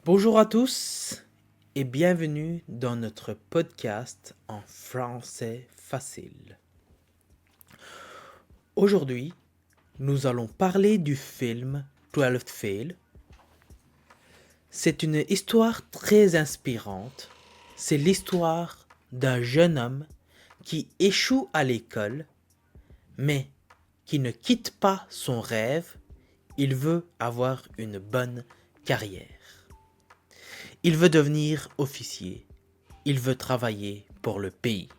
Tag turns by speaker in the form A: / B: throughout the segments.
A: Bonjour à tous et bienvenue dans notre podcast en français facile. Aujourd'hui, nous allons parler du film 12th Fail. C'est une histoire très inspirante. C'est l'histoire d'un jeune homme qui échoue à l'école, mais qui ne quitte pas son rêve. Il veut avoir une bonne carrière. Il veut devenir officier. Il veut travailler pour le pays.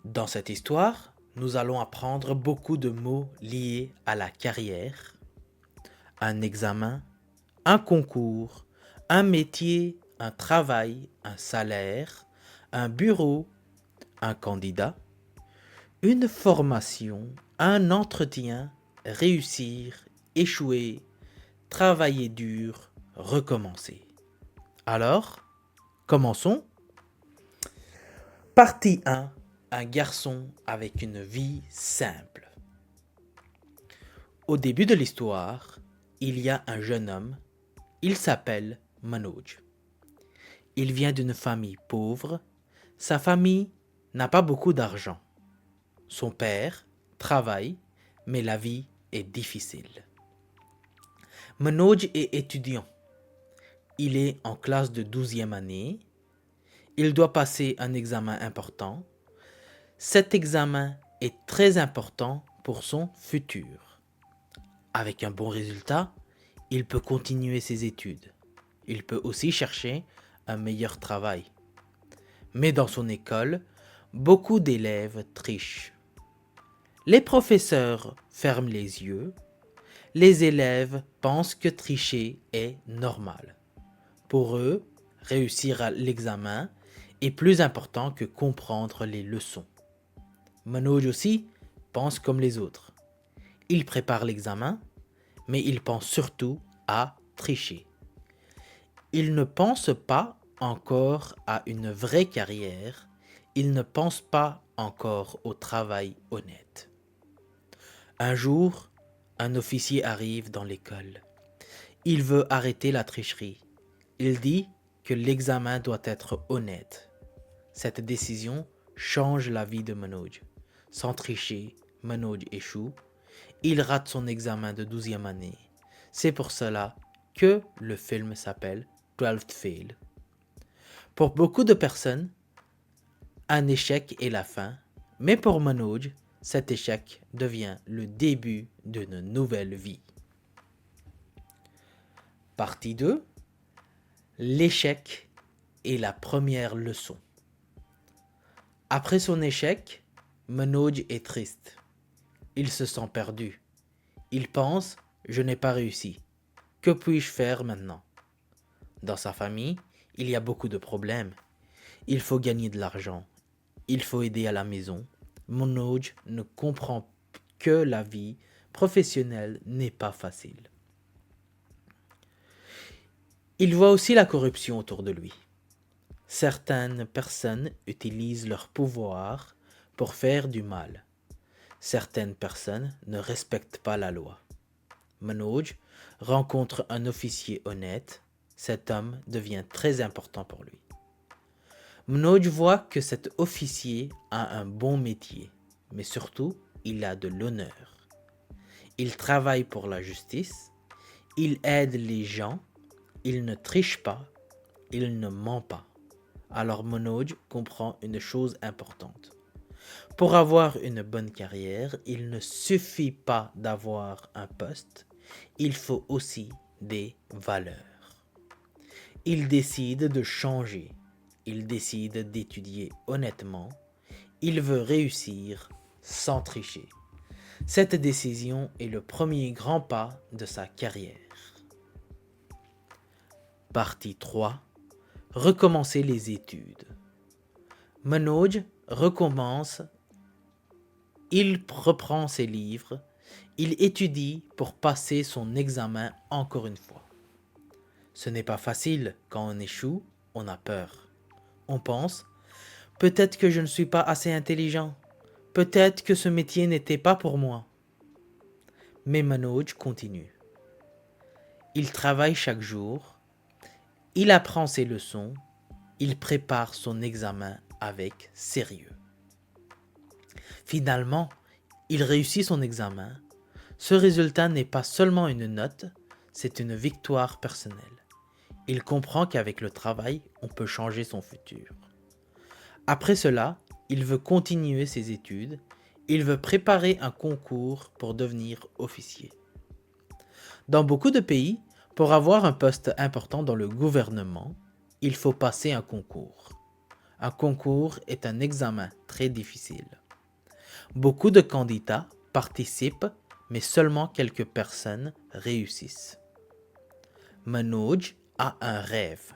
A: Dans cette histoire, nous allons apprendre beaucoup de mots liés à la carrière, un examen, un concours, un métier, un travail, un salaire, un bureau, un candidat, une formation, un entretien, réussir, échouer, travailler dur, recommencer. Alors, commençons. Partie 1. Un garçon avec une vie simple. Au début de l'histoire, il y a un jeune homme. Il s'appelle Manoj. Il vient d'une famille pauvre. Sa famille n'a pas beaucoup d'argent. Son père travaille, mais la vie est difficile. Manoj est étudiant. Il est en classe de 12e année. Il doit passer un examen important. Cet examen est très important pour son futur. Avec un bon résultat, il peut continuer ses études. Il peut aussi chercher un meilleur travail. Mais dans son école, beaucoup d'élèves trichent. Les professeurs ferment les yeux. Les élèves pensent que tricher est normal. Pour eux, réussir à l'examen est plus important que comprendre les leçons. Manoj aussi pense comme les autres. Il prépare l'examen, mais il pense surtout à tricher. Il ne pense pas encore à une vraie carrière, il ne pense pas encore au travail honnête. Un jour, un officier arrive dans l'école. Il veut arrêter la tricherie. Il dit que l'examen doit être honnête. Cette décision change la vie de Manoj. Sans tricher, Manoj échoue. Il rate son examen de 12e année. C'est pour cela que le film s'appelle 12th Fail. Pour beaucoup de personnes, un échec est la fin, mais pour Manoj, cet échec devient le début d'une nouvelle vie. Partie 2. L'échec est la première leçon. Après son échec, Manoj est triste. Il se sent perdu. Il pense « Je n'ai pas réussi. Que puis-je faire maintenant ?» Dans sa famille, il y a beaucoup de problèmes. Il faut gagner de l'argent. Il faut aider à la maison. Manoj ne comprend que la vie professionnelle n'est pas facile. Il voit aussi la corruption autour de lui. Certaines personnes utilisent leur pouvoir pour faire du mal. Certaines personnes ne respectent pas la loi. Manoj rencontre un officier honnête. Cet homme devient très important pour lui. Manoj voit que cet officier a un bon métier, mais surtout, il a de l'honneur. Il travaille pour la justice, il aide les gens, il ne triche pas, il ne ment pas. Alors Manoj comprend une chose importante. Pour avoir une bonne carrière, il ne suffit pas d'avoir un poste, il faut aussi des valeurs. Il décide de changer, il décide d'étudier honnêtement, il veut réussir sans tricher. Cette décision est le premier grand pas de sa carrière. Partie 3. Recommencer les études. Manoj recommence. Il reprend ses livres, il étudie pour passer son examen encore une fois. Ce n'est pas facile, quand on échoue, on a peur. On pense, peut-être que je ne suis pas assez intelligent, peut-être que ce métier n'était pas pour moi. Mais Manoj continue. Il travaille chaque jour, Il apprend ses leçons, il prépare son examen avec sérieux. Finalement, il réussit son examen. Ce résultat n'est pas seulement une note, c'est une victoire personnelle. Il comprend qu'avec le travail, on peut changer son futur. Après cela, il veut continuer ses études. Il veut préparer un concours pour devenir officier. Dans beaucoup de pays, pour avoir un poste important dans le gouvernement, il faut passer un concours. Un concours est un examen très difficile. Beaucoup de candidats participent, mais seulement quelques personnes réussissent. Manoj a un rêve.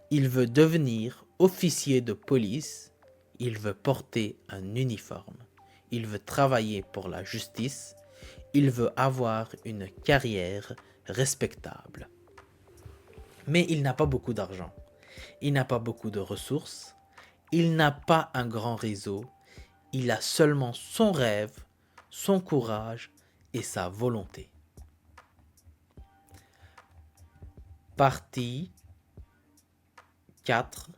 A: Il veut devenir officier de police. Il veut porter un uniforme. Il veut travailler pour la justice. Il veut avoir une carrière respectable. Mais il n'a pas beaucoup d'argent. Il n'a pas beaucoup de ressources. Il n'a pas un grand réseau. Il a seulement son rêve, son courage et sa volonté. Partie 4.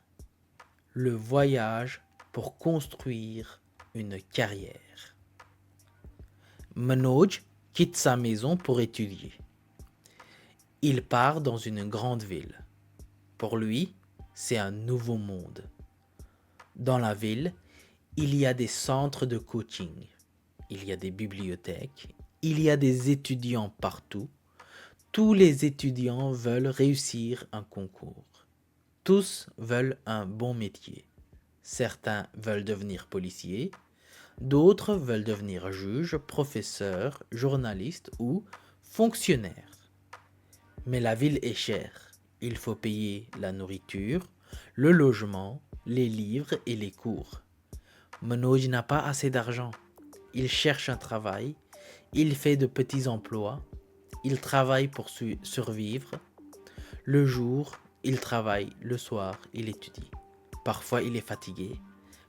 A: Le voyage pour construire une carrière. Manoj quitte sa maison pour étudier. Il part dans une grande ville. Pour lui, c'est un nouveau monde. Dans la ville, il y a des centres de coaching, il y a des bibliothèques, il y a des étudiants partout. Tous les étudiants veulent réussir un concours. Tous veulent un bon métier. Certains veulent devenir policiers, d'autres veulent devenir juges, professeurs, journalistes ou fonctionnaires. Mais la ville est chère. Il faut payer la nourriture, le logement, les livres et les cours. Manoj n'a pas assez d'argent. Il cherche un travail, il fait de petits emplois, il travaille pour survivre. Le jour, il travaille, le soir, il étudie. Parfois, il est fatigué,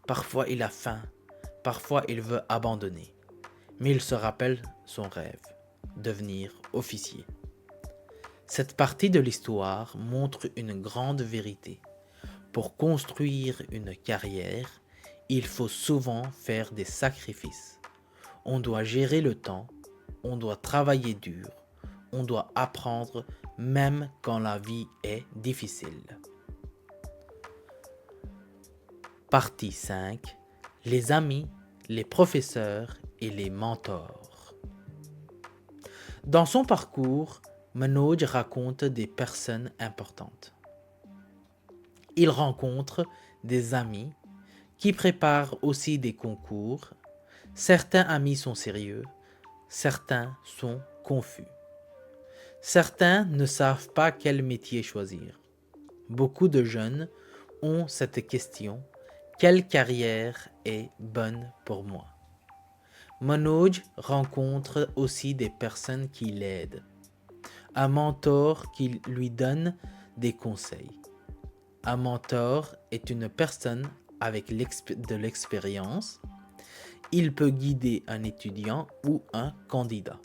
A: parfois, il a faim, parfois, il veut abandonner. Mais il se rappelle son rêve, devenir officier. Cette partie de l'histoire montre une grande vérité. Pour construire une carrière, il faut souvent faire des sacrifices. On doit gérer le temps, on doit travailler dur, on doit apprendre même quand la vie est difficile. Partie 5. Les amis, les professeurs et les mentors. Dans son parcours, Manoj raconte des personnes importantes. Il rencontre des amis qui préparent aussi des concours. Certains amis sont sérieux, certains sont confus. Certains ne savent pas quel métier choisir. Beaucoup de jeunes ont cette question: quelle carrière est bonne pour moi? Manoj rencontre aussi des personnes qui l'aident. Un mentor qui lui donne des conseils. Un mentor est une personne avec de l'expérience. Il peut guider un étudiant ou un candidat.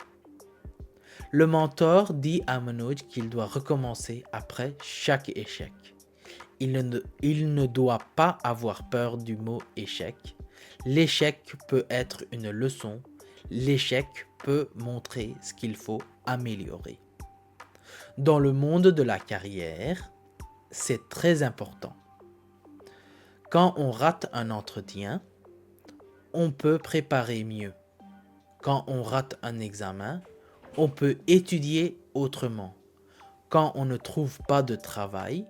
A: Le mentor dit à Manoj qu'il doit recommencer après chaque échec. Il ne doit pas avoir peur du mot échec. L'échec peut être une leçon. L'échec peut montrer ce qu'il faut améliorer. Dans le monde de la carrière, c'est très important. Quand on rate un entretien, on peut préparer mieux. Quand on rate un examen, on peut étudier autrement. Quand on ne trouve pas de travail,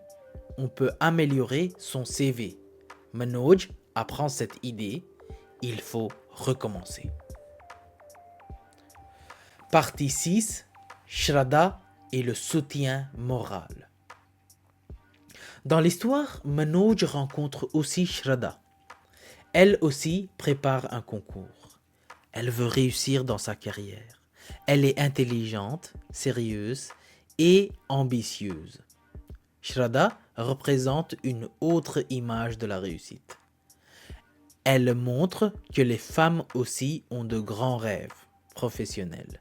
A: on peut améliorer son CV. Manoj apprend cette idée. Il faut recommencer. Partie 6. Shraddha et le soutien moral. Dans l'histoire, Manoj rencontre aussi Shraddha. Elle aussi prépare un concours. Elle veut réussir dans sa carrière. Elle est intelligente, sérieuse et ambitieuse. Shraddha représente une autre image de la réussite. Elle montre que les femmes aussi ont de grands rêves professionnels.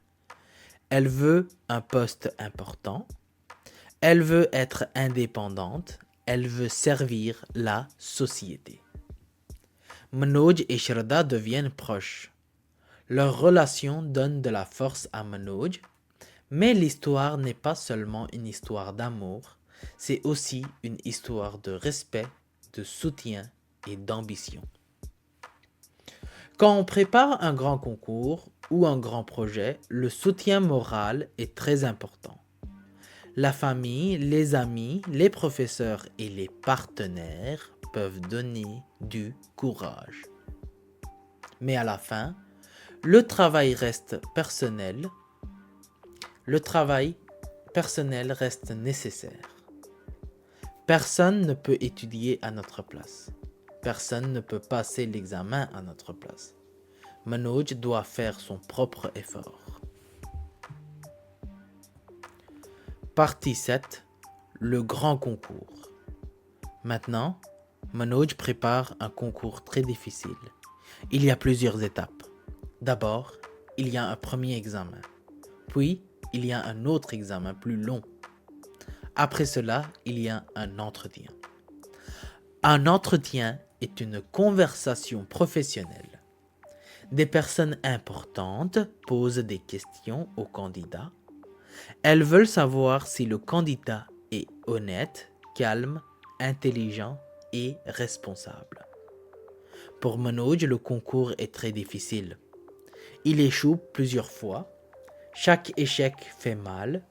A: Elle veut un poste important. Elle veut être indépendante. Elle veut servir la société. Manoj et Shraddha deviennent proches. Leur relation donne de la force à Manoj, mais l'histoire n'est pas seulement une histoire d'amour, c'est aussi une histoire de respect, de soutien et d'ambition. Quand on prépare un grand concours ou un grand projet, le soutien moral est très important. La famille, les amis, les professeurs et les partenaires peuvent donner du courage. Mais à la fin, le travail personnel reste nécessaire. Personne ne peut étudier à notre place. Personne ne peut passer l'examen à notre place. Manoj doit faire son propre effort. Partie 7. Le grand concours. Maintenant, Manoj prépare un concours très difficile. Il y a plusieurs étapes. D'abord, il y a un premier examen. Puis, il y a un autre examen plus long. Après cela, il y a un entretien. Un entretien est une conversation professionnelle. Des personnes importantes posent des questions au candidat. Elles veulent savoir si le candidat est honnête, calme, intelligent et responsable. Pour Manoj, le concours est très difficile. Il échoue plusieurs fois. Chaque échec fait mal,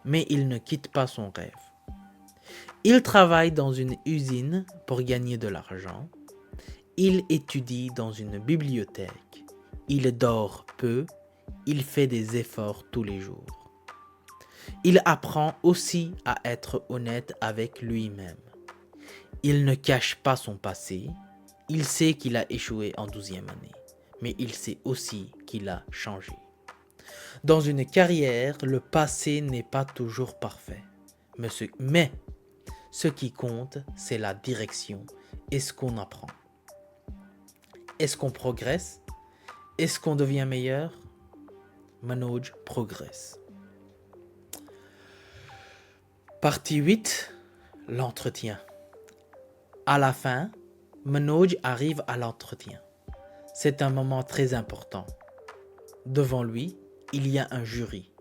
A: mais il ne quitte pas son rêve. Il travaille dans une usine pour gagner de l'argent. Il étudie dans une bibliothèque. Il dort peu. Il fait des efforts tous les jours. Il apprend aussi à être honnête avec lui-même. Il ne cache pas son passé. Il sait qu'il a échoué en 12e année, mais il sait aussi qu'il a changé. Dans une carrière, le passé n'est pas toujours parfait. Mais ce qui compte, c'est la direction et ce qu'on apprend. Est-ce qu'on progresse? Est-ce qu'on devient meilleur? Manoj progresse. Partie 8. L'entretien. À la fin, Manoj arrive à l'entretien. C'est un moment très important. Devant lui, il y a un jury.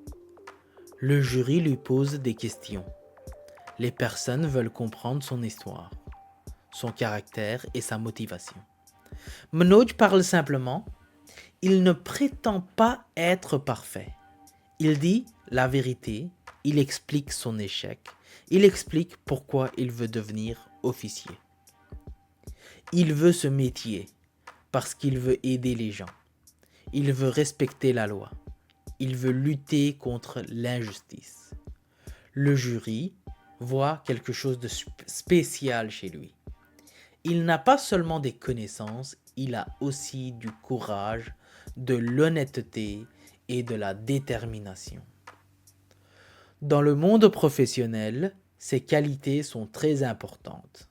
A: Le jury lui pose des questions. Les personnes veulent comprendre son histoire, son caractère et sa motivation. Manoj parle simplement. Il ne prétend pas être parfait. Il dit la vérité, il explique son échec, il explique pourquoi il veut devenir officier. Il veut ce métier parce qu'il veut aider les gens. Il veut respecter la loi. Il veut lutter contre l'injustice. Le jury voit quelque chose de spécial chez lui. Il n'a pas seulement des connaissances, il a aussi du courage, de l'honnêteté et de la détermination. Dans le monde professionnel, ces qualités sont très importantes.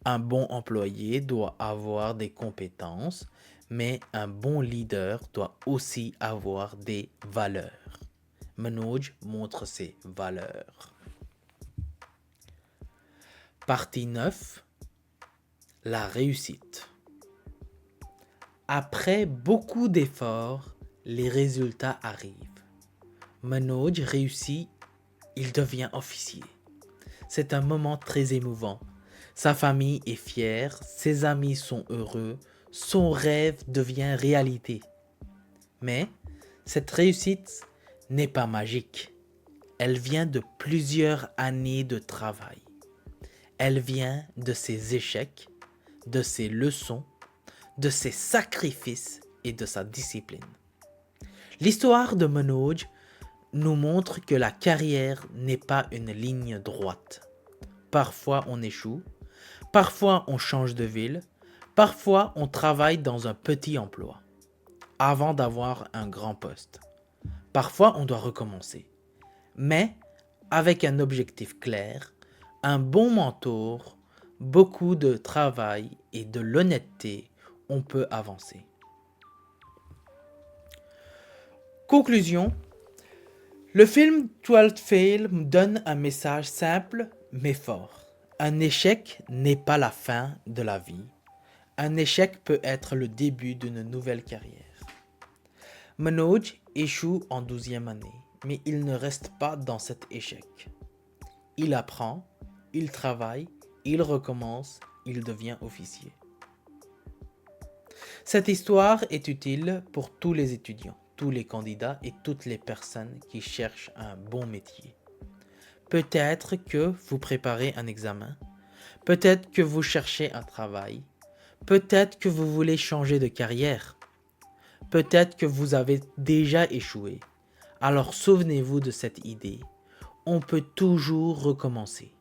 A: Un bon employé doit avoir des compétences, mais un bon leader doit aussi avoir des valeurs. Manoj montre ses valeurs. Partie 9. La réussite. Après beaucoup d'efforts, les résultats arrivent. Manoj réussit, il devient officier. C'est un moment très émouvant. Sa famille est fière, ses amis sont heureux, son rêve devient réalité. Mais cette réussite n'est pas magique. Elle vient de plusieurs années de travail. Elle vient de ses échecs, de ses leçons, de ses sacrifices et de sa discipline. L'histoire de Manoj nous montre que la carrière n'est pas une ligne droite. Parfois on échoue, parfois on change de ville, parfois on travaille dans un petit emploi avant d'avoir un grand poste. Parfois on doit recommencer. Mais avec un objectif clair, un bon mentor, beaucoup de travail et de l'honnêteté, on peut avancer. Conclusion. Le film 12 Fail donne un message simple mais fort. Un échec n'est pas la fin de la vie. Un échec peut être le début d'une nouvelle carrière. Manoj échoue en 12e année, mais il ne reste pas dans cet échec. Il apprend, il travaille, il recommence, il devient officier. Cette histoire est utile pour tous les étudiants, tous les candidats et toutes les personnes qui cherchent un bon métier. Peut-être que vous préparez un examen, peut-être que vous cherchez un travail, peut-être que vous voulez changer de carrière, peut-être que vous avez déjà échoué. Alors souvenez-vous de cette idée. On peut toujours recommencer.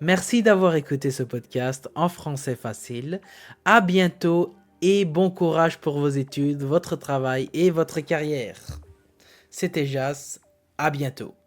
A: Merci d'avoir écouté ce podcast en français facile. À bientôt et bon courage pour vos études, votre travail et votre carrière. C'était Jas. À bientôt.